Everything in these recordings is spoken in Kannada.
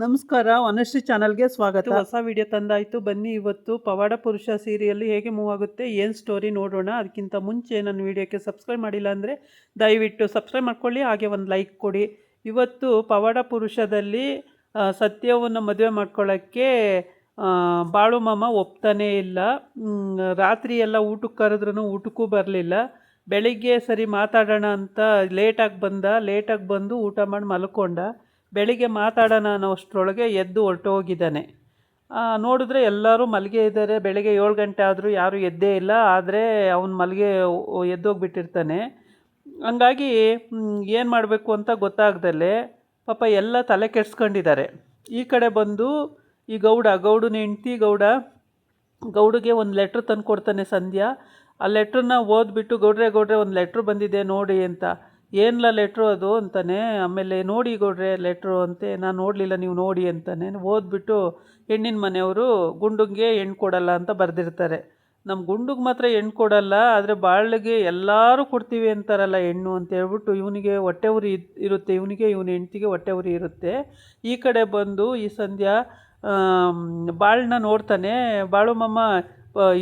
ನಮಸ್ಕಾರ, ವನಶ್ರೀ ಚಾನಲ್ಗೆ ಸ್ವಾಗತ. ಹೊಸ ವಿಡಿಯೋ ತಂದಾಯಿತು. ಬನ್ನಿ ಇವತ್ತು ಪವಾಡ ಪುರುಷ ಸೀರಿಯಲ್ ಹೇಗೆ ಮೂವ್ ಆಗುತ್ತೆ, ಏನು ಸ್ಟೋರಿ ನೋಡೋಣ. ಅದಕ್ಕಿಂತ ಮುಂಚೆ ನನ್ನ ವಿಡಿಯೋಕ್ಕೆ ಸಬ್ಸ್ಕ್ರೈಬ್ ಮಾಡಿಲ್ಲ ಅಂದರೆ ದಯವಿಟ್ಟು ಸಬ್ಸ್ಕ್ರೈಬ್ ಮಾಡ್ಕೊಳ್ಳಿ, ಹಾಗೆ ಒಂದು ಲೈಕ್ ಕೊಡಿ. ಇವತ್ತು ಪವಾಡ ಪುರುಷದಲ್ಲಿ ಸತ್ಯವನ್ನು ಮದುವೆ ಮಾಡ್ಕೊಳ್ಳೋಕ್ಕೆ ಬಾಳು ಮಾಮ ಒಪ್ತಾನೇ ಇಲ್ಲ. ರಾತ್ರಿ ಎಲ್ಲ ಊಟಕ್ಕೆ ಕರೆದ್ರೂ ಊಟಕ್ಕೂ ಬರಲಿಲ್ಲ. ಬೆಳಿಗ್ಗೆ ಸರಿ ಮಾತಾಡೋಣ ಅಂತ ಲೇಟಾಗಿ ಬಂದು ಊಟ ಮಾಡಿ ಮಲ್ಕೊಂಡ. ಬೆಳಿಗ್ಗೆ ಮಾತಾಡೋಣ ಅನ್ನೋಷ್ಟರೊಳಗೆ ಎದ್ದು ಹೊರಟೋಗಿದ್ದಾನೆ. ನೋಡಿದ್ರೆ ಎಲ್ಲರೂ ಮಲಗೆ ಇದ್ದಾರೆ. ಬೆಳಗ್ಗೆ 7 ಗಂಟೆ ಆದರೂ ಯಾರೂ ಎದ್ದೇ ಇಲ್ಲ. ಆದರೆ ಅವನು ಎದ್ದೋಗ್ಬಿಟ್ಟಿರ್ತಾನೆ. ಹಂಗಾಗಿ ಏನು ಮಾಡಬೇಕು ಅಂತ ಗೊತ್ತಾಗ್ದಲ್ಲೇ ಪಾಪ ಎಲ್ಲ ತಲೆ ಕೆಡಿಸ್ಕೊಂಡಿದ್ದಾರೆ. ಈ ಕಡೆ ಬಂದು ಈ ಗೌಡನ ಹೆಂಡ್ತಿ ಗೌಡಿಗೆ ಒಂದು ಲೆಟ್ರ್ ತಂದು ಕೊಡ್ತಾನೆ ಸಂಧ್ಯಾ. ಆ ಲೆಟ್ರನ್ನ ಓದ್ಬಿಟ್ಟು ಗೌಡ್ರೆ ಒಂದು ಲೆಟ್ರ್ ಬಂದಿದೆ ನೋಡಿ ಅಂತ. ಏನಿಲ್ಲ ಲೆಟ್ರು ಅದು ಅಂತಾನೆ. ಆಮೇಲೆ ನೋಡಿ ಗೌಡ್ರೆ ಲೆಟ್ರು ಅಂತೆ. ನಾನು ನೋಡಲಿಲ್ಲ, ನೀವು ನೋಡಿ ಅಂತಾನೆ. ಓದ್ಬಿಟ್ಟು ಹೆಣ್ಣಿನ ಮನೆಯವರು ಗುಂಡುಗೆ ಹೆಣ್ಣು ಕೊಡಲ್ಲ ಅಂತ ಬರೆದಿರ್ತಾರೆ. ನಮ್ಮ ಗುಂಡುಗೆ ಮಾತ್ರ ಹೆಣ್ಣು ಕೊಡಲ್ಲ, ಆದರೆ ಬಾಳಿಗೆ ಎಲ್ಲರೂ ಕೊಡ್ತೀವಿ ಅಂತಾರಲ್ಲ ಹೆಣ್ಣು ಅಂತ ಹೇಳ್ಬಿಟ್ಟು ಇವನಿಗೆ ಹೊಟ್ಟೆ ಉರಿ ಇರುತ್ತೆ. ಇವನ ಹೆಂಡ್ತಿಗೆ ಹೊಟ್ಟೆ ಉರಿ ಇರುತ್ತೆ. ಈ ಕಡೆ ಬಂದು ಈ ಸಂಧ್ಯಾ ಬಾಳನ್ನ ನೋಡ್ತಾನೆ. ಬಾಳು ಮಾಮ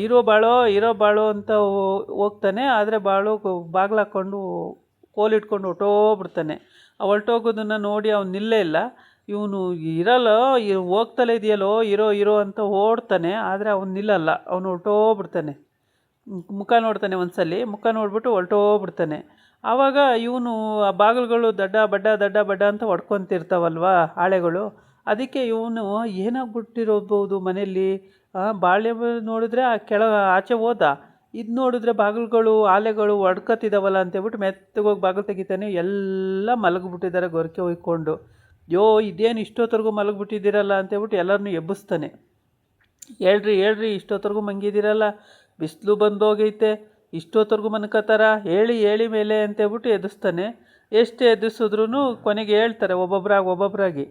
ಇರೋ ಬಾಳೋ ಅಂತ ಹೋಗ್ತಾನೆ. ಆದರೆ ಬಾಳು ಬಾಗಿಲಾಕೊಂಡು ಕೋಲಿಟ್ಕೊಂಡು ಹೊರ್ಟೋಗ್ಬಿಡ್ತಾನೆ. ಹೊರ್ಟೋಗೋದನ್ನು ನೋಡಿ ಅವ್ನು ನಿಲ್ಲೇ ಇಲ್ಲ. ಇವನು ಇರಲ್ಲ, ಹೋಗ್ತಲೇ ಇದೆಯಲ್ಲೋ ಇರೋ ಅಂತ ಓಡ್ತಾನೆ. ಆದರೆ ಅವ್ನು ನಿಲ್ಲಲ್ಲ, ಅವನು ಹೊರ್ಟೋಗ್ಬಿಡ್ತಾನೆ. ಮುಖ ನೋಡ್ತಾನೆ ಒಂದ್ಸಲಿ, ಮುಖ ನೋಡ್ಬಿಟ್ಟು ಹೊರ್ಟೋಗ್ಬಿಡ್ತಾನೆ. ಆವಾಗ ಇವನು ಆ ಬಾಗಿಲುಗಳು ದಡ್ಡ ಬಡ್ಡ ಅಂತ ಹೊಡ್ಕೊತಿರ್ತಾವಲ್ವ ಹಾಳೆಗಳು. ಅದಕ್ಕೆ ಇವನು ಏನಾಗ್ಬಿಟ್ಟಿರೋಬಹುದು ಮನೆಯಲ್ಲಿ. ಬಾಳೆ ನೋಡಿದ್ರೆ ಆಚೆ ಹೋದ, ಇದು ನೋಡಿದ್ರೆ ಬಾಗಿಲುಗಳು ಆಲೆಗಳು ಒಡ್ಕತ್ತಿದ್ದಾವಲ್ಲ ಅಂತೇಳ್ಬಿಟ್ಟು ಮೆತ್ತಗೋಗಿ ಬಾಗಿಲು ತೆಗಿತಾನೆ. ಎಲ್ಲ ಮಲಗಿಬಿಟ್ಟಿದ್ದಾರೆ ಗೊರಕೆ ಹೊಯ್ಕೊಂಡು. ಇದೇನು ಇಷ್ಟೊತ್ತರೆಗೂ ಮಲಗಿಬಿಟ್ಟಿದ್ದೀರಲ್ಲ ಅಂತೇಳ್ಬಿಟ್ಟು ಎಲ್ಲರನ್ನೂ ಎಬ್ಬಿಸ್ತಾನೆ. ಹೇಳ್ರಿ ಇಷ್ಟೊತ್ತರೆಗೂ ಮಂಗಿದ್ದೀರಲ್ಲ, ಬಿಸಿಲು ಬಂದೋಗೈತೆ, ಇಷ್ಟೊತ್ತರೆಗೂ ಮನ್ಕೋತಾರ, ಹೇಳಿ ಮೇಲೆ ಅಂತೇಳ್ಬಿಟ್ಟು ಎದುಸ್ತಾನೆ. ಎಷ್ಟು ಎದುಸಿದ್ರೂ ಕೊನೆಗೆ ಹೇಳ್ತಾರೆ ಒಬ್ಬೊಬ್ಬರಾಗಿ.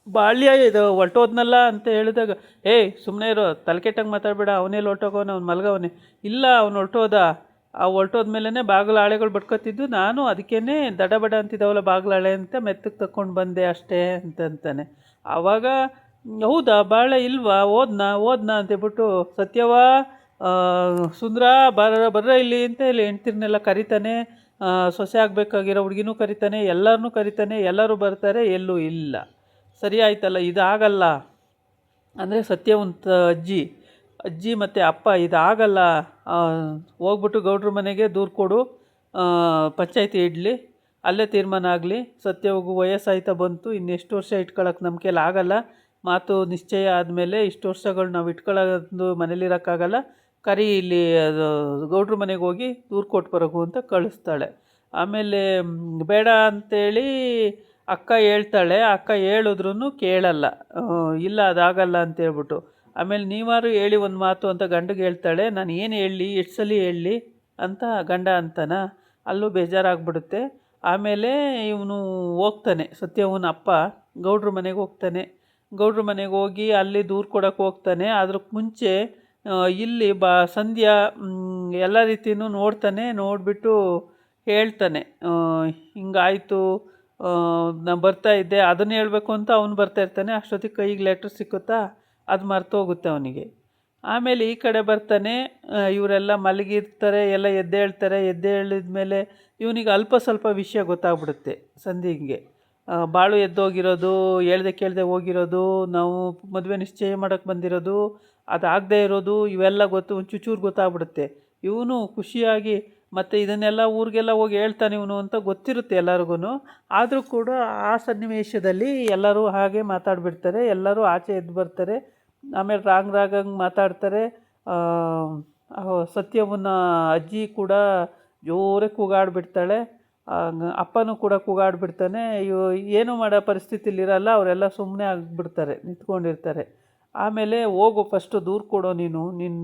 ಬಾಳ್ಯ ಇದು ಹೊರ್ಟೋದ್ನಲ್ಲ ಅಂತ ಹೇಳಿದಾಗ, ಸುಮ್ಮನೆ ಇರೋ, ತಲೆಕೆಟ್ಟಂಗೆ ಮಾತಾಡಬೇಡ, ಅವನೇಲಿ ಹೊರ್ಟೋಗೋನೆ, ಅವ್ನು ಮಲಗವನೆ. ಇಲ್ಲ, ಅವ್ನು ಹೊರ್ಟೋದ. ಹೊರ್ಟೋದ್ಮೇಲೆ ಬಾಗಿಲು ಹಾಳೆಗಳು ಬಡ್ಕೊತಿದ್ದು, ನಾನು ಅದಕ್ಕೇ ದಡಬಡ ಅಂತಿದ್ದಾವಲ್ಲ ಬಾಗಿಲು ಹಾಳೆ ಅಂತ ಮೆತ್ತಗೆ ತಕ್ಕೊಂಡು ಬಂದೆ ಅಷ್ಟೇ ಅಂತಾನೆ. ಆವಾಗ ಹೌದಾ ಬಾಳೆ ಇಲ್ವಾ, ಓದ್ನಾ ಅಂತೇಳ್ಬಿಟ್ಟು ಸತ್ಯವ ಸುಂದ್ರ ಬರ್ರ ಇಲ್ಲಿ ಅಂತ ಇಲ್ಲಿ ಹೆಂಡ್ತಿರ್ನೆಲ್ಲ ಕರಿತಾನೆ. ಸೊಸೆ ಆಗಬೇಕಾಗಿರೋ ಹುಡುಗಿನೂ ಕರಿತಾನೆ, ಎಲ್ಲರನ್ನೂ ಕರಿತಾನೆ. ಎಲ್ಲರೂ ಬರ್ತಾರೆ, ಎಲ್ಲೂ ಇಲ್ಲ. ಸರಿ ಆಯ್ತಲ್ಲ, ಇದಾಗಲ್ಲ ಅಂದರೆ ಸತ್ಯವಂತ ಅಜ್ಜಿ ಮತ್ತು ಅಪ್ಪ ಇದಾಗಲ್ಲ, ಹೋಗ್ಬಿಟ್ಟು ಗೌಡ್ರ ಮನೆಗೆ ದೂರು ಕೊಡು, ಪಂಚಾಯತಿ ಇಡಲಿ, ಅಲ್ಲೇ ತೀರ್ಮಾನ ಆಗಲಿ. ಸತ್ಯವಾಗೂ ವಯಸ್ಸಾಯ್ತಾ ಬಂತು, ಇನ್ನೆಷ್ಟು ವರ್ಷ ಇಟ್ಕೊಳ್ಳೋಕೆ ನಮ್ಮ ಕೈಲಿ ಆಗಲ್ಲ. ಮಾತು ನಿಶ್ಚಯ ಆದಮೇಲೆ ಇಷ್ಟು ವರ್ಷಗಳು ನಾವು ಇಟ್ಕೊಳ್ಳೋದು ಮನೇಲಿರೋಕ್ಕಾಗಲ್ಲ. ಕರಿ ಇಲ್ಲಿ ಗೌಡ್ರ ಮನೆಗೆ ಹೋಗಿ ದೂರು ಕೊಟ್ಟು ಬರೋಕು ಅಂತ ಕಳಿಸ್ತಾಳೆ. ಆಮೇಲೆ ಬೇಡ ಅಂತೇಳಿ ಅಕ್ಕ ಹೇಳ್ತಾಳೆ. ಅಕ್ಕ ಹೇಳಿದ್ರೂ ಕೇಳಲ್ಲ, ಇಲ್ಲ ಅದಾಗಲ್ಲ ಅಂತೇಳ್ಬಿಟ್ಟು. ಆಮೇಲೆ ನೀವಾರು ಹೇಳಿ ಒಂದು ಮಾತು ಅಂತ ಗಂಡಗೆ ಹೇಳ್ತಾಳೆ. ನಾನು ಏನು ಹೇಳಲಿ, ಎಷ್ಟು ಸಲ ಹೇಳಲಿ ಅಂತ ಗಂಡ ಅಂತಾನ. ಅಲ್ಲೂ ಬೇಜಾರಾಗ್ಬಿಡುತ್ತೆ. ಆಮೇಲೆ ಇವನು ಹೋಗ್ತಾನೆ, ಸತ್ಯವನ ಅಪ್ಪ ಗೌಡ್ರ ಮನೆಗೆ ಹೋಗ್ತಾನೆ. ಗೌಡ್ರ ಮನೆಗೆ ಹೋಗಿ ಅಲ್ಲಿ ದೂರು ಕೊಡೋಕೆ ಹೋಗ್ತಾನೆ. ಅದಕ್ಕೆ ಮುಂಚೆ ಇಲ್ಲಿ ಸಂಧ್ಯಾ ಎಲ್ಲ ರೀತಿಯೂ ನೋಡ್ತಾನೆ. ನೋಡಿಬಿಟ್ಟು ಹೇಳ್ತಾನೆ, ಹಿಂಗಾಯಿತು, ನಾನು ಬರ್ತಾಯಿದ್ದೆ, ಅದನ್ನು ಹೇಳಬೇಕು ಅಂತ ಅವನು ಬರ್ತಾಯಿರ್ತಾನೆ. ಅಷ್ಟೊತ್ತಿಗೆ ಕೈಗೆ ಲೆಟ್ರ್ ಸಿಕ್ಕುತ್ತಾ, ಅದು ಮರ್ತೋಗುತ್ತೆ ಅವನಿಗೆ. ಆಮೇಲೆ ಈ ಕಡೆ ಬರ್ತಾನೆ. ಇವರೆಲ್ಲ ಮಲಗಿರ್ತಾರೆ, ಎಲ್ಲ ಎದ್ದೇಳಿದ್ಮೇಲೆ ಇವನಿಗೆ ಅಲ್ಪ ಸ್ವಲ್ಪ ವಿಷಯ ಗೊತ್ತಾಗ್ಬಿಡುತ್ತೆ ಸಂಧಿಗೆ. ಬಾಳು ಎದ್ದೋಗಿರೋದು, ಹೇಳ್ದೆ ಕೇಳದೆ ಹೋಗಿರೋದು, ನಾವು ಮದುವೆ ನಿಶ್ಚಯ ಮಾಡೋಕ್ಕೆ ಬಂದಿರೋದು, ಅದಾಗದೇ ಇರೋದು, ಇವೆಲ್ಲ ಒಂಚೂರು ಗೊತ್ತಾಗ್ಬಿಡುತ್ತೆ. ಇವನು ಖುಷಿಯಾಗಿ ಮತ್ತು ಇದನ್ನೆಲ್ಲ ಊರಿಗೆಲ್ಲ ಹೋಗಿ ಹೇಳ್ತಾನೆ ಇವನು ಅಂತ ಗೊತ್ತಿರುತ್ತೆ ಎಲ್ಲರಿಗೂ. ಆದರೂ ಕೂಡ ಆ ಸನ್ನಿವೇಶದಲ್ಲಿ ಎಲ್ಲರೂ ಹಾಗೆ ಮಾತಾಡಿಬಿಡ್ತಾರೆ. ಎಲ್ಲರೂ ಆಚೆ ಎದ್ದು ಬರ್ತಾರೆ. ಆಮೇಲೆ ರಾಗಂಗೆ ಮಾತಾಡ್ತಾರೆ. ಸತ್ಯವನ್ನ ಅಜ್ಜಿ ಕೂಡ ಜೋರಾಗಿ ಕೂಗಾಡ್ಬಿಡ್ತಾಳೆ. ಅಪ್ಪನೂ ಕೂಡ ಕೂಗಾಡ್ಬಿಡ್ತಾನೆ. ಏನೂ ಮಾಡೋ ಪರಿಸ್ಥಿತಿಲಿರಲ್ಲ. ಅವರೆಲ್ಲ ಸುಮ್ಮನೆ ಆಗಿಬಿಡ್ತಾರೆ, ನಿಂತ್ಕೊಂಡಿರ್ತಾರೆ. ಆಮೇಲೆ ಹೋಗು, ಫಸ್ಟು ದೂರು ಕೊಡೋ, ನೀನು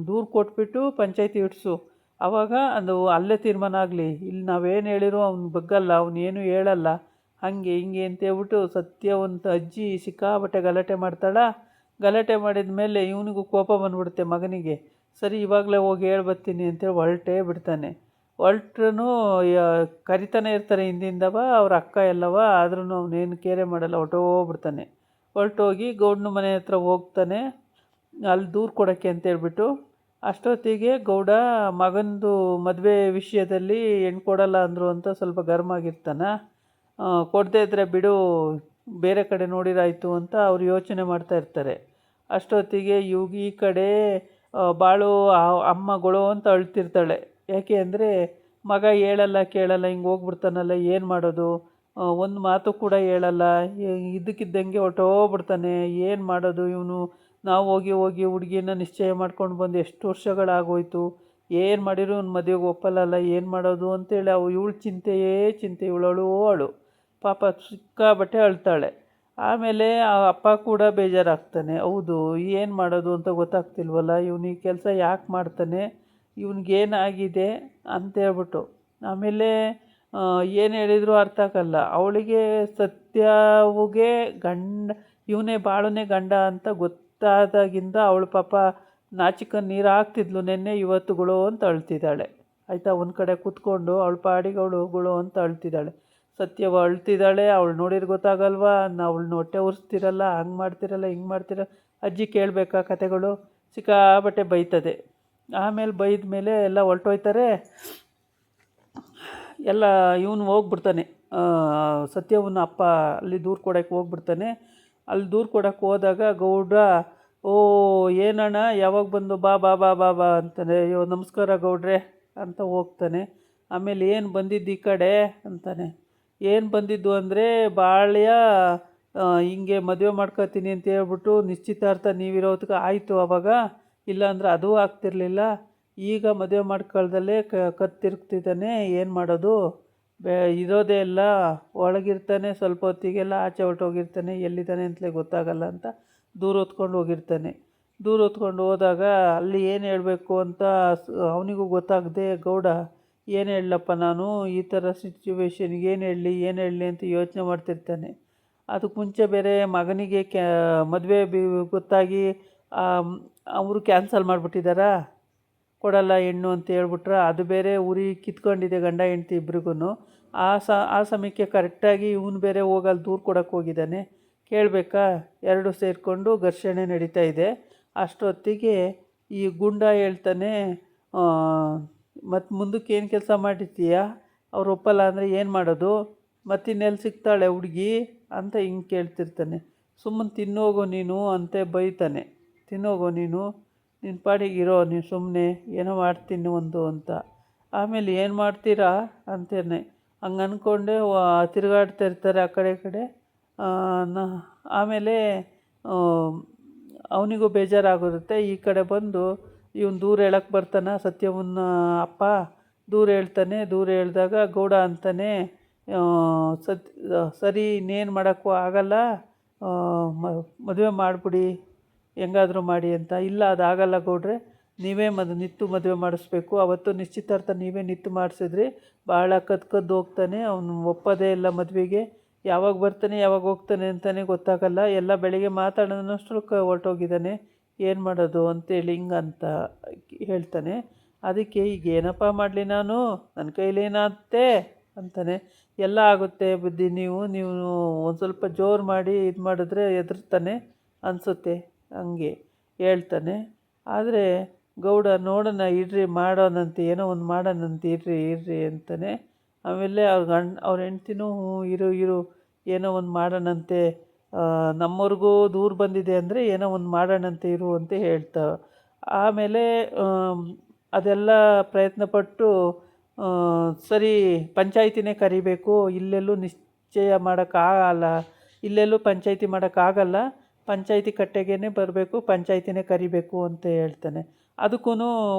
ದೂರು ಕೊಟ್ಬಿಟ್ಟು ಪಂಚಾಯತಿ ಇಡಿಸು, ಆವಾಗ ಅದು ಅಲ್ಲೇ ತೀರ್ಮಾನ ಆಗಲಿ. ಇಲ್ಲಿ ನಾವೇನು ಹೇಳಿರೋ ಅವ್ನು ಬಗ್ಗಲ್ಲ, ಅವನೇನು ಹೇಳಲ್ಲ, ಹಾಗೆ ಹಿಂಗೆ ಅಂತೇಳ್ಬಿಟ್ಟು ಸತ್ಯವಂತ ಅಜ್ಜಿ ಸಿಕ್ಕಾಬಟ್ಟೆ ಗಲಾಟೆ ಮಾಡ್ತಾಳ. ಗಲಾಟೆ ಮಾಡಿದ ಮೇಲೆ ಇವನಿಗೂ ಕೋಪ ಬಂದ್ಬಿಡುತ್ತೆ ಮಗನಿಗೆ. ಸರಿ, ಇವಾಗಲೇ ಹೋಗಿ ಹೇಳ್ಬರ್ತೀನಿ ಅಂತೇಳಿ ಹೊರಟೇ ಬಿಡ್ತಾನೆ. ಹೊಲ್ಟ್ರೂ ಕರಿತಾನೆ ಇರ್ತಾರೆ ಹಿಂದಿಂದವ ಅವ್ರ ಅಕ್ಕ ಎಲ್ಲವ, ಆದ್ರೂ ಅವನೇನು ಕೇರೆ ಮಾಡಲ್ಲ, ಹೊರ್ಟೋಗ್ಬಿಡ್ತಾನೆ. ಹೊರ್ಟೋಗಿ ಗೌಡನ ಮನೆ ಹತ್ರ ಹೋಗ್ತಾನೆ, ಅಲ್ಲಿ ದೂರು ಕೊಡೋಕ್ಕೆ ಅಂತೇಳ್ಬಿಟ್ಟು. ಅಷ್ಟೊತ್ತಿಗೆ ಗೌಡ ಮಗಂದು ಮದುವೆ ವಿಷಯದಲ್ಲಿ ಹೆಣ್ಣು ಕೊಡಲ್ಲ ಅಂದರು ಅಂತ ಸ್ವಲ್ಪ ಗರ್ಮ್ ಆಗಿರ್ತಾನೆ. ಕೊಡದೇ ಇದ್ದರೆ ಬಿಡು, ಬೇರೆ ಕಡೆ ನೋಡಿರಾಯ್ತು ಅಂತ ಅವ್ರು ಯೋಚನೆ ಮಾಡ್ತಾ ಇರ್ತಾರೆ. ಅಷ್ಟೊತ್ತಿಗೆ ಈ ಕಡೆ ಬಾಳು ಅಮ್ಮಗಳು ಅಂತ ಅಳ್ತಿರ್ತಾಳೆ. ಯಾಕೆ ಅಂದರೆ ಮಗ ಹೇಳಲ್ಲ ಕೇಳಲ್ಲ, ಹಿಂಗೆ ಹೋಗ್ಬಿಡ್ತಾನಲ್ಲ, ಏನು ಮಾಡೋದು, ಒಂದು ಮಾತು ಕೂಡ ಹೇಳಲ್ಲ, ಇದ್ದಕ್ಕಿದ್ದಂಗೆ ಹೊರ್ಟೋಗ್ಬಿಡ್ತಾನೆ, ಏನು ಮಾಡೋದು ಇವನು, ನಾವು ಹೋಗಿ ಹೋಗಿ ಹುಡುಗಿನ ನಿಶ್ಚಯ ಮಾಡ್ಕೊಂಡು ಬಂದು ಎಷ್ಟು ವರ್ಷಗಳಾಗೋಯ್ತು, ಏನು ಮಾಡಿದ್ರು ಅವ್ನು ಮದುವೆಗೆ ಒಪ್ಪಲ್ಲ, ಏನು ಮಾಡೋದು ಅಂತೇಳಿ ಇವಳು ಚಿಂತೆಯೇ ಚಿಂತೆ, ಇವಳು ಪಾಪ ಸಿಕ್ಕಾಬಟ್ಟೆ ಅಳ್ತಾಳೆ. ಆಮೇಲೆ ಆ ಅಪ್ಪ ಕೂಡ ಬೇಜಾರಾಗ್ತಾನೆ, ಹೌದು ಏನು ಮಾಡೋದು ಅಂತ ಗೊತ್ತಾಗ್ತಿಲ್ವಲ್ಲ, ಇವನಿಗೆ ಕೆಲಸ ಯಾಕೆ ಮಾಡ್ತಾನೆ, ಇವನಿಗೇನಾಗಿದೆ ಅಂತೇಳ್ಬಿಟ್ಟು. ಆಮೇಲೆ ಏನು ಹೇಳಿದ್ರು ಅರ್ಥ ಆಗಲ್ಲ ಅವಳಿಗೆ. ಸತ್ಯವಿಗೆ ಇವನೇ ಬಾಳುನೇ ಗಂಡ ಅಂತ ಗೊತ್ತಾದಾಗಿಂದ ಅವಳು ಪಾಪ ನಾಚಿಕೊಂಡು ನೀರು ಹಾಕ್ತಿದ್ಲು, ನೆನ್ನೆ ಇವತ್ತುಗಳು ಅಂತ ಅಳ್ತಿದ್ದಾಳೆ. ಆಯಿತಾ, ಒಂದು ಕಡೆ ಕೂತ್ಕೊಂಡು ಅವಳ ಪಾಡಿಗೆ ಅವಳುಗಳು ಅಂತ ಅಳ್ತಿದ್ದಾಳೆ. ಸತ್ಯವ ಅಳ್ತಿದ್ದಾಳೆ. ಅವಳು ನೋಡಿದ್ರೆ ಗೊತ್ತಾಗಲ್ವಾ, ಅವಳನ್ನ ಹೊಟ್ಟೆ ಉರಿಸ್ತಿರಲ್ಲ, ಹಂಗೆ ಮಾಡ್ತಿರಲ್ಲ, ಹಿಂಗೆ ಮಾಡ್ತಿರ, ಅಜ್ಜಿ ಕೇಳಬೇಕಾ ಕತೆಗಳು, ಸಿಕ್ಕಾಬಟ್ಟೆ ಬೈತದೆ. ಆಮೇಲೆ ಬೈದ ಮೇಲೆ ಎಲ್ಲ ಹೊರ್ಟೋಯ್ತಾರೆ. ಎಲ್ಲ ಇವನು ಹೋಗ್ಬಿಡ್ತಾನೆ, ಸತ್ಯವನ್ನ ಅಪ್ಪ ಅಲ್ಲಿ ದೂರು ಕೊಡೋಕ್ಕೆ ಹೋಗ್ಬಿಡ್ತಾನೆ. ಅಲ್ಲಿ ದೂರು ಕೊಡೋಕ್ಕೆ ಹೋದಾಗ ಗೌಡ, ಓ ಏನಣ್ಣ ಯಾವಾಗ ಬಂದು, ಬಾ ಬಾ ಬಾ ಬಾ ಬಾ ಅಂತಾನೆ. ಅಯ್ಯೋ ನಮಸ್ಕಾರ ಗೌಡ್ರೆ ಅಂತ ಹೋಗ್ತಾನೆ. ಆಮೇಲೆ ಏನು ಬಂದಿದ್ದು ಈ ಕಡೆ ಅಂತಾನೆ. ಏನು ಬಂದಿದ್ದು ಅಂದರೆ ಬಾಳ್ಯ ಹಿಂಗೆ ಮದುವೆ ಮಾಡ್ಕೊತೀನಿ ಅಂತ ಹೇಳ್ಬಿಟ್ಟು ನಿಶ್ಚಿತಾರ್ಥ ನೀವಿರೋದಕ್ಕೆ ಆಯಿತು ಅವಾಗ, ಇಲ್ಲಾಂದ್ರೆ ಅದೂ ಆಗ್ತಿರ್ಲಿಲ್ಲ. ಈಗ ಮದುವೆ ಮಾಡ್ಕೊಳ್ದಲ್ಲೇ ಕತ್ತಿರುಗ್ತಿದ್ದಾನೆ, ಏನು ಮಾಡೋದು, ಇರೋದೇ ಎಲ್ಲ ಒಳಗಿರ್ತಾನೆ, ಸ್ವಲ್ಪ ಹೊತ್ತಿಗೆಲ್ಲ ಆಚೆ ಹೊರಟೋಗಿರ್ತಾನೆ, ಎಲ್ಲಿದ್ದಾನೆ ಅಂತಲೇ ಗೊತ್ತಾಗಲ್ಲ ಅಂತ ದೂರ ಹೊತ್ಕೊಂಡು ಹೋಗಿರ್ತಾನೆ. ದೂರ ಹೊತ್ಕೊಂಡು ಹೋದಾಗ ಅಲ್ಲಿ ಏನು ಹೇಳಬೇಕು ಅಂತ ಅವನಿಗೂ ಗೊತ್ತಾಗದೆ ಗೌಡ, ಏನು ಹೇಳಲಪ್ಪ ನಾನು ಈ ಥರ ಸಿಚುವೇಶನ್ಗೆ, ಏನು ಹೇಳಲಿ ಅಂತ ಯೋಚನೆ ಮಾಡ್ತಿರ್ತಾನೆ. ಅದಕ್ಕೆ ಮುಂಚೆ ಬೇರೆ ಮಗನಿಗೆ ಮದುವೆ ಗೊತ್ತಾಗಿ ಅವರು ಕ್ಯಾನ್ಸಲ್ ಮಾಡಿಬಿಟ್ಟಿದ್ದಾರಾ, ಕೊಡಲ್ಲ ಹೆಣ್ಣು ಅಂತ ಹೇಳ್ಬಿಟ್ರೆ, ಅದು ಬೇರೆ ಉರಿ ಕಿತ್ಕೊಂಡಿದೆ ಗಂಡ ಹೆಂಡ್ತಿ ಇಬ್ರಿಗೂ. ಆ ಸಮಯಕ್ಕೆ ಕರೆಕ್ಟಾಗಿ ಇವನು ಬೇರೆ ಹೋಗಲ್ಲಿ ದೂರು ಕೊಡೋಕ್ಕೆ ಹೋಗಿದ್ದಾನೆ. ಕೇಳಬೇಕಾ, ಎರಡು ಸೇರಿಕೊಂಡು ಘರ್ಷಣೆ ನಡೀತಾ ಇದೆ. ಅಷ್ಟೊತ್ತಿಗೆ ಈ ಗುಂಡ ಹೇಳ್ತಾನೆ, ಮತ್ತು ಮುಂದಕ್ಕೆ ಏನು ಕೆಲಸ ಮಾಡಿರ್ತೀಯ, ಅವ್ರು ಒಪ್ಪಲ್ಲ ಅಂದರೆ ಏನು ಮಾಡೋದು, ಮತ್ತಿನ್ನೆಲ್ಲಿ ಸಿಗ್ತಾಳೆ ಹುಡುಗಿ ಅಂತ ಹಿಂಗೆ ಕೇಳ್ತಿರ್ತಾನೆ. ಸುಮ್ಮನೆ ತಿನ್ನೋಗೋ ನೀನು ಅಂತ ಬೈತಾನೆ. ತಿನ್ನೋಗೋ ನೀನು, ನಿನ್ನ ಪಾಡಿಗಿರೋ, ನೀನು ಸುಮ್ಮನೆ ಏನೋ ಮಾಡ್ತೀನಿ ಒಂದು ಅಂತ. ಆಮೇಲೆ ಏನು ಮಾಡ್ತೀರಾ ಅಂತೇನೆ ಹಂಗೆ ಅಂದ್ಕೊಂಡೆ ತಿರುಗಾಡ್ತಾ ಇರ್ತಾರೆ ಆ ಕಡೆ ಈ ಕಡೆ. ಆಮೇಲೆ ಅವನಿಗೂ ಬೇಜಾರಾಗಿರುತ್ತೆ. ಈ ಕಡೆ ಬಂದು ಇವನು ದೂರ ಹೇಳಕ್ಕೆ ಬರ್ತಾನೆ, ಸತ್ಯವನ್ನ ಅಪ್ಪ ದೂರ ಹೇಳ್ತಾನೆ. ದೂರ ಹೇಳಿದಾಗ ಗೌಡ ಅಂತಾನೆ, ಸರಿ ಇನ್ನೇನು ಮಾಡೋಕ್ಕೂ ಆಗಲ್ಲ, ಮದುವೆ ಮಾಡಿಬಿಡಿ ಹೆಂಗಾದರೂ ಮಾಡಿ ಅಂತ. ಇಲ್ಲ ಅದಾಗಲ್ಲ ಗೌಡ್ರೆ, ನೀವೇ ನಿತ್ತು ಮದುವೆ ಮಾಡಿಸ್ಬೇಕು, ಅವತ್ತು ನಿಶ್ಚಿತಾರ್ಥ ನೀವೇ ನಿತ್ತು ಮಾಡಿಸಿದ್ರಿ, ಭಾಳ ಕದ್ದು ಹೋಗ್ತಾನೆ, ಅವನು ಒಪ್ಪೋದೇ ಇಲ್ಲ ಮದುವೆಗೆ, ಯಾವಾಗ ಬರ್ತಾನೆ ಯಾವಾಗ ಹೋಗ್ತಾನೆ ಅಂತಲೇ ಗೊತ್ತಾಗಲ್ಲ, ಎಲ್ಲ ಬೆಳಿಗ್ಗೆ ಮಾತಾಡೋನಷ್ಟಕ್ಕೆ ಹೊರಟೋಗಿದ್ದಾನೆ, ಏನು ಮಾಡೋದು ಅಂತೇಳಿ ಹಿಂಗಂತ ಹೇಳ್ತಾನೆ. ಅದಕ್ಕೆ ಈಗ ಏನಪ್ಪ ಮಾಡಲಿ ನಾನು, ನನ್ನ ಕೈಲೇನಾಗುತ್ತೆ ಅಂತಾನೆ. ಎಲ್ಲ ಆಗುತ್ತೆ ಬುದ್ಧಿ, ನೀವು ಒಂದು ಸ್ವಲ್ಪ ಜೋರು ಮಾಡಿ ಇದು ಮಾಡಿದ್ರೆ ಎದುರ್ತಾನೆ ಅನಿಸುತ್ತೆ ಹಂಗೆ ಹೇಳ್ತಾನೆ. ಆದರೆ ಗೌಡ ನೋಡೋಣ ಇರ್ರಿ, ಮಾಡೋಣಂತೆ, ಏನೋ ಒಂದು ಮಾಡೋಣಂತೆ, ಇರ್ರಿ ಅಂತಾನೆ. ಆಮೇಲೆ ಅವ್ರ ಹೆಂಡ್ತಿನೂ ಇರು ಏನೋ ಒಂದು ಮಾಡೋಣಂತೆ, ನಮ್ಮವ್ರಿಗೂ ದೂರ ಬಂದಿದೆ ಅಂದರೆ ಏನೋ ಒಂದು ಮಾಡೋಣಂತೆ ಇರು ಅಂತ ಹೇಳ್ತಾವೆ. ಆಮೇಲೆ ಅದೆಲ್ಲ ಪ್ರಯತ್ನಪಟ್ಟು ಸರಿ ಪಂಚಾಯಿತಿನೇ ಕರಿಬೇಕು, ಇಲ್ಲೆಲ್ಲೂ ನಿಶ್ಚಯ ಮಾಡೋಕ್ಕಾಗಲ್ಲ, ಇಲ್ಲೆಲ್ಲೂ ಪಂಚಾಯಿತಿ ಮಾಡೋಕ್ಕಾಗಲ್ಲ, ಪಂಚಾಯಿತಿ ಕಟ್ಟೆಗೇ ಬರಬೇಕು, ಪಂಚಾಯಿತಿನೇ ಕರಿಬೇಕು ಅಂತ ಹೇಳ್ತಾನೆ. ಅದಕ್ಕೂ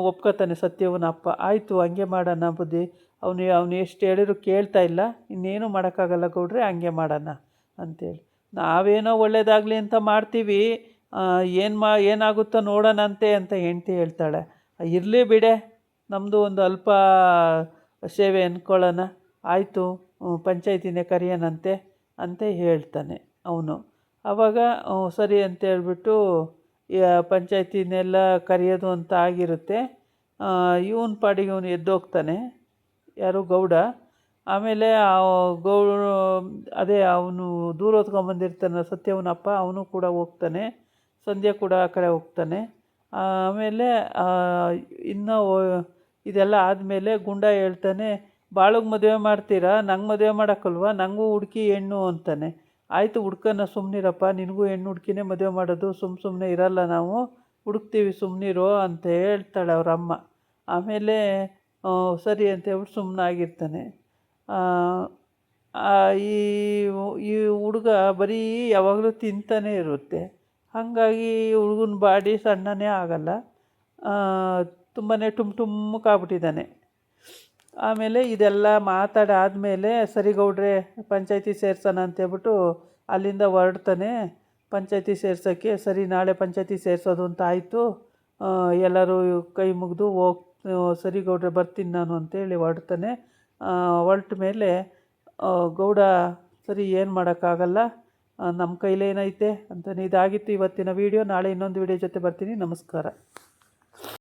ಒಪ್ಕೋತಾನೆ ಸತ್ಯವನ ಅಪ್ಪ. ಆಯಿತು ಹಂಗೆ ಮಾಡೋಣ ಬುದ್ಧಿ, ಅವನು ಎಷ್ಟು ಹೇಳಿದ್ರು ಕೇಳ್ತಾ ಇಲ್ಲ, ಇನ್ನೇನು ಮಾಡೋಕ್ಕಾಗಲ್ಲ ಗೌಡ್ರೆ, ಹಂಗೆ ಮಾಡೋಣ ಅಂತೇಳಿ. ನಾವೇನೋ ಒಳ್ಳೇದಾಗಲಿ ಅಂತ ಮಾಡ್ತೀವಿ, ಏನಾಗುತ್ತೋ ನೋಡೋಣಂತೆ ಅಂತ ಹೆಂಡ್ತಿ ಹೇಳ್ತಾಳೆ. ಇರಲಿ ಬಿಡೆ, ನಮ್ಮದು ಒಂದು ಅಲ್ಪ ಸೇವೆ ಅಂದ್ಕೊಳ್ಳೋಣ, ಆಯಿತು ಪಂಚಾಯಿತಿನೇ ಕರೆಯೋಣಂತೆ ಅಂತ ಹೇಳ್ತಾನೆ ಅವನು. ಆವಾಗ ಸರಿ ಅಂತೇಳ್ಬಿಟ್ಟು ಪಂಚಾಯಿತಿನೆಲ್ಲ ಕರೆಯೋದು ಅಂತ ಆಗಿರುತ್ತೆ. ಇವನ ಪಾಡಿಗೆ ಇವನು ಎದ್ದೋಗ್ತಾನೆ. ಯಾರು ಗೌಡ. ಆಮೇಲೆ ಗೌಡ ಅದೇ ಅವನು ದೂರ ಹೊತ್ಕೊಂಬಂದಿರ್ತಾನೆ ಸತ್ಯವನಪ್ಪ, ಅವನು ಕೂಡ ಹೋಗ್ತಾನೆ. ಸಂಧ್ಯಾ ಕೂಡ ಆ ಕಡೆ ಹೋಗ್ತಾನೆ. ಆಮೇಲೆ ಇನ್ನು ಇದೆಲ್ಲ ಆದಮೇಲೆ ಗುಂಡ ಹೇಳ್ತಾನೆ, ಬಾಳಿಗೆ ಮದುವೆ ಮಾಡ್ತೀರಾ, ನಂಗೆ ಮದುವೆ ಮಾಡೋಕ್ಕಲ್ವ, ನನಗೂ ಹುಡುಕಿ ಹೆಣ್ಣು ಅಂತಾನೆ. ಆಯಿತು ಹುಡ್ಕನ, ಸುಮ್ಮನಿರಪ್ಪ, ನಿನಗೂ ಹೆಣ್ಣು ಹುಡುಕಿನೇ ಮದುವೆ ಮಾಡೋದು, ಸುಮ್ಮನೆ ಇರಲ್ಲ ನಾವು, ಹುಡುಕ್ತೀವಿ ಸುಮ್ಮನಿರು ಅಂತ ಹೇಳ್ತಾಳೆ ಅವರಮ್ಮ. ಆಮೇಲೆ ಸರಿ ಅಂತ ಹೇಳ್ಬಿಟ್ಟು ಸುಮ್ಮನಾಗಿರ್ತಾನೆ. ಈ ಈ ಹುಡುಗ ಬರೀ ಯಾವಾಗಲೂ ತಿಂತಾನೆ ಇರುತ್ತೆ. ಹಾಗಾಗಿ ಹುಡುಗನ ಬಾಡಿ ಸಣ್ಣನೇ ಆಗಲ್ಲ, ತುಂಬಾ ಟುಮ್ಕಾಗ್ಬಿಟ್ಟಿದ್ದಾನೆ. ಆಮೇಲೆ ಇದೆಲ್ಲ ಮಾತಾಡಾದಮೇಲೆ ಸರಿ ಗೌಡ್ರೆ ಪಂಚಾಯತಿ ಸೇರ್ಸೋಣ ಅಂತೇಳ್ಬಿಟ್ಟು ಅಲ್ಲಿಂದ ಹೊರಡ್ತಾನೆ. ಪಂಚಾಯತಿ ಸೇರ್ಸೋಕ್ಕೆ ಸರಿ ನಾಳೆ ಪಂಚಾಯತಿ ಸೇರಿಸೋದು ಅಂತ ಆಯಿತು. ಎಲ್ಲರೂ ಕೈ ಮುಗಿದು ಸರಿ ಗೌಡ್ರೆ ಬರ್ತೀನಿ ನಾನು ಅಂತೇಳಿ ಹೊರಡ್ತಾನೆ. ಹೊರಟ ಮೇಲೆ ಗೌಡ ಸರಿ ಏನು ಮಾಡೋಕ್ಕಾಗಲ್ಲ, ನಮ್ಮ ಕೈಲೇನೈತೆ ಅಂತಾನೆ. ಇದಾಗಿತ್ತು ಇವತ್ತಿನ ವೀಡಿಯೋ. ನಾಳೆ ಇನ್ನೊಂದು ವೀಡಿಯೋ ಜೊತೆ ಬರ್ತೀನಿ. ನಮಸ್ಕಾರ.